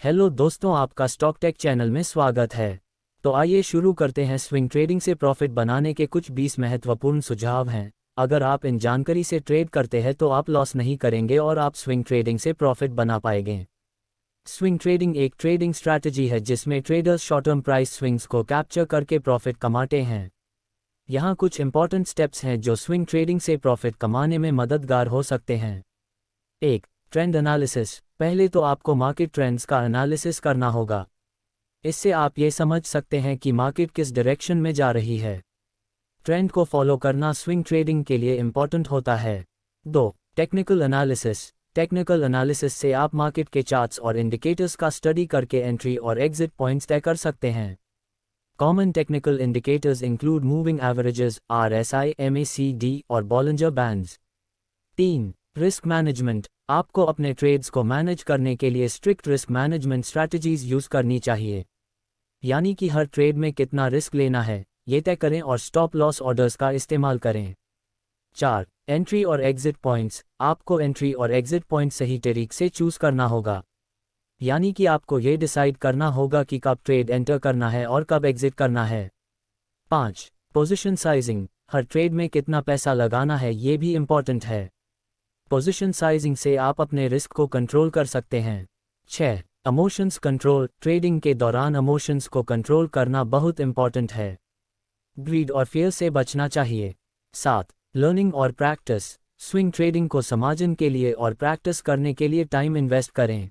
Hello दोस्तों, आपका stock take channel में स्वागत है। तो आइए शुरू करते हैं। स्विंग ट्रेडिंग से प्रॉफिट बनाने के कुछ 20 महत्वपूर्ण सुझाव हैं। अगर आप इन जानकारी से ट्रेड करते हैं तो आप लॉस नहीं करेंगे और आप स्विंग ट्रेडिंग से प्रॉफिट बना पाएंगे। स्विंग ट्रेडिंग एक ट्रेडिंग स्ट्रैटेजी है जिसमें traders short term price swings को कैप्चर करके प्रॉफिट कमाते हैं। यहाँ कुछ इंपॉर्टेंट स्टेप्स हैं जो स्विंग ट्रेडिंग से प्रॉफिट कमाने में मददगार हो सकते हैं। 1. Trend analysis. पहले तो आपको मार्केट ट्रेंड्स का एनालिसिस करना होगा। इससे आप ये समझ सकते हैं कि मार्केट किस डायरेक्शन में जा रही है। ट्रेंड को फॉलो करना स्विंग ट्रेडिंग के लिए इंपॉर्टेंट होता है। 2. Technical analysis. टेक्निकल एनालिसिस से आप मार्केट के चार्ट्स और इंडिकेटर्स का स्टडी करके एंट्री और एग्जिट पॉइंट्स तय कर सकते हैं। Common technical indicators include moving averages, RSI, MACD और बॉलिंजर बैंड्स। 3. Risk management. आपको अपने ट्रेड्स को मैनेज करने के लिए strict risk management strategies use करनी चाहिए। यानी कि हर ट्रेड में कितना रिस्क लेना है ये तय करें और स्टॉप लॉस ऑर्डर्स का इस्तेमाल करें। 4. एंट्री और एग्जिट पॉइंट्स। आपको एंट्री और एग्जिट पॉइंट सही तरीके से चूज करना होगा। यानी कि आपको ये डिसाइड करना होगा कि कब ट्रेड एंटर करना है और कब एग्जिट करना है। 5. Position sizing. हर ट्रेड में कितना पैसा लगाना है ये भी इंपॉर्टेंट है। पोजीशन साइजिंग से आप अपने रिस्क को कंट्रोल कर सकते हैं। 6. Emotions control. ट्रेडिंग के दौरान इमोशंस को कंट्रोल करना बहुत इंपॉर्टेंट है। ग्रीड और फियर से बचना चाहिए। 7. लर्निंग और प्रैक्टिस। स्विंग ट्रेडिंग को समझने के लिए और प्रैक्टिस करने के लिए टाइम इन्वेस्ट करें।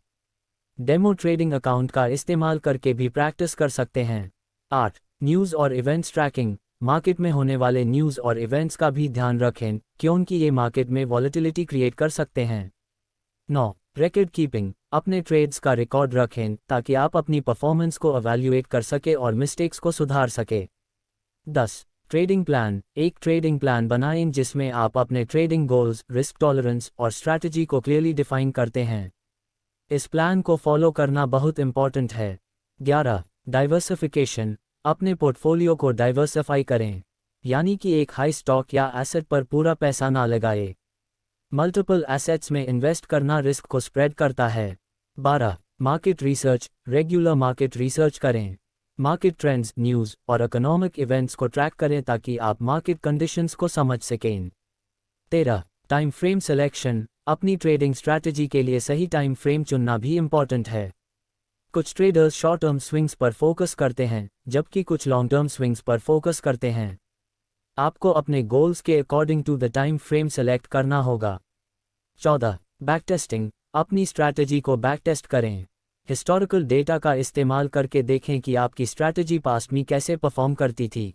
डेमो ट्रेडिंग अकाउंट का इस्तेमाल करके भी प्रैक्टिस कर सकते हैं। 8. न्यूज़ और इवेंट्स ट्रैकिंग। मार्केट में होने वाले न्यूज़ और इवेंट्स का भी ध्यान रखें क्योंकि ये मार्केट में वॉलेटिलिटी क्रिएट कर सकते हैं। 9. Record keeping. अपने ट्रेड्स का रिकॉर्ड रखें ताकि आप अपनी परफॉर्मेंस को एवेल्युएट कर सके और मिस्टेक्स को सुधार सके। 10. Trading plan. एक ट्रेडिंग प्लान बनाएं जिसमें आप अपने ट्रेडिंग गोल्स, रिस्क टॉलरेंस और स्ट्रैटेजी को क्लियरली डिफाइन करते हैं। इस प्लान को फॉलो करना बहुत इंपॉर्टेंट है। 11. डाइवर्सिफिकेशन। अपने पोर्टफोलियो को डाइवर्सिफाई करें, यानी कि एक हाई स्टॉक या एसेट पर पूरा पैसा ना लगाए। मल्टीपल एसेट्स में इन्वेस्ट करना रिस्क को स्प्रेड करता है। 12. Market research. Regular market research करें। मार्केट ट्रेंड्स, न्यूज़ और इकोनॉमिक इवेंट्स को ट्रैक करें ताकि आप मार्केट कंडीशंस को समझ सकें। 13. Time frame selection. अपनी ट्रेडिंग स्ट्रैटेजी के लिए सही टाइम फ्रेम चुनना भी इंपॉर्टेंट है। कुछ ट्रेडर्स शॉर्ट टर्म स्विंग्स पर फोकस करते हैं जबकि कुछ लॉन्ग टर्म स्विंग्स पर फोकस करते हैं। आपको अपने गोल्स के according to the time frame select करना होगा। 14. Back testing. अपनी स्ट्रैटेजी को बैक टेस्ट करें। हिस्टोरिकल डेटा का इस्तेमाल करके देखें कि आपकी स्ट्रैटेजी पास्ट में कैसे परफॉर्म करती थी।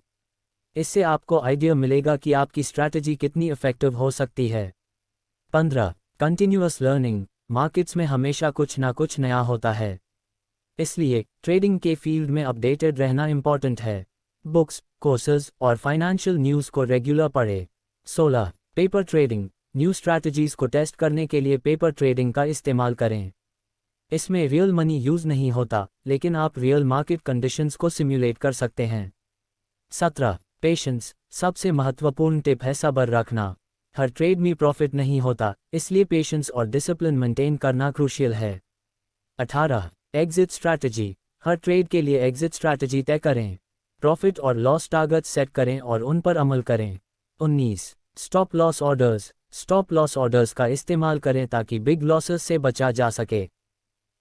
इससे आपको आइडिया मिलेगा कि आपकी स्ट्रैटेजी कितनी इफेक्टिव हो सकती है। 15. Continuous learning. मार्केट्स में हमेशा कुछ ना कुछ नया होता है, इसलिए ट्रेडिंग के फील्ड में अपडेटेड रहना इंपॉर्टेंट है। बुक्स, कोर्सेज और फाइनेंशियल न्यूज़ को रेगुलर पढ़ें। 16. Paper trading. न्यू स्ट्रैटेजीज को टेस्ट करने के लिए पेपर ट्रेडिंग का इस्तेमाल करें। इसमें रियल मनी यूज़ नहीं होता, लेकिन आप रियल मार्केट कंडीशंस को सिम्युलेट कर सकते हैं। 17. पेशेंस। सबसे महत्वपूर्ण टिप है सब्र रखना। हर ट्रेड में प्रॉफिट नहीं होता, इसलिए पेशेंस और डिसिप्लिन मेंटेन करना क्रूशियल है। 18. Exit strategy. हर ट्रेड के लिए एग्जिट स्ट्रैटेजी तय करें। प्रॉफिट और लॉस टारगेट सेट करें और उन पर अमल करें। 19. Stop loss orders. Stop loss orders का इस्तेमाल करें ताकि बिग लॉसेस से बचा जा सके।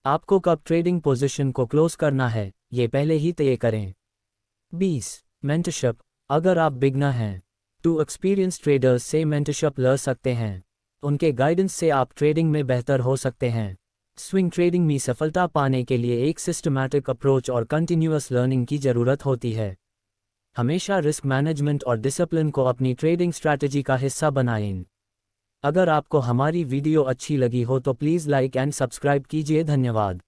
आपको कब ट्रेडिंग पोजीशन को क्लोज करना है ये पहले ही तय करें। 20. मेंटरशिप। अगर आप बिगनर हैं तो एक्सपीरियंस ट्रेडर्स से मेंटरशिप ले सकते हैं। उनके गाइडेंस से आप ट्रेडिंग में बेहतर हो सकते हैं। स्विंग ट्रेडिंग में सफलता पाने के लिए एक सिस्टमैटिक अप्रोच और कंटिन्यूअस लर्निंग की ज़रूरत होती है। हमेशा रिस्क मैनेजमेंट और डिसिप्लिन को अपनी ट्रेडिंग स्ट्रैटेजी का हिस्सा बनाएं। अगर आपको हमारी वीडियो अच्छी लगी हो तो प्लीज़ लाइक एंड सब्सक्राइब कीजिए। धन्यवाद।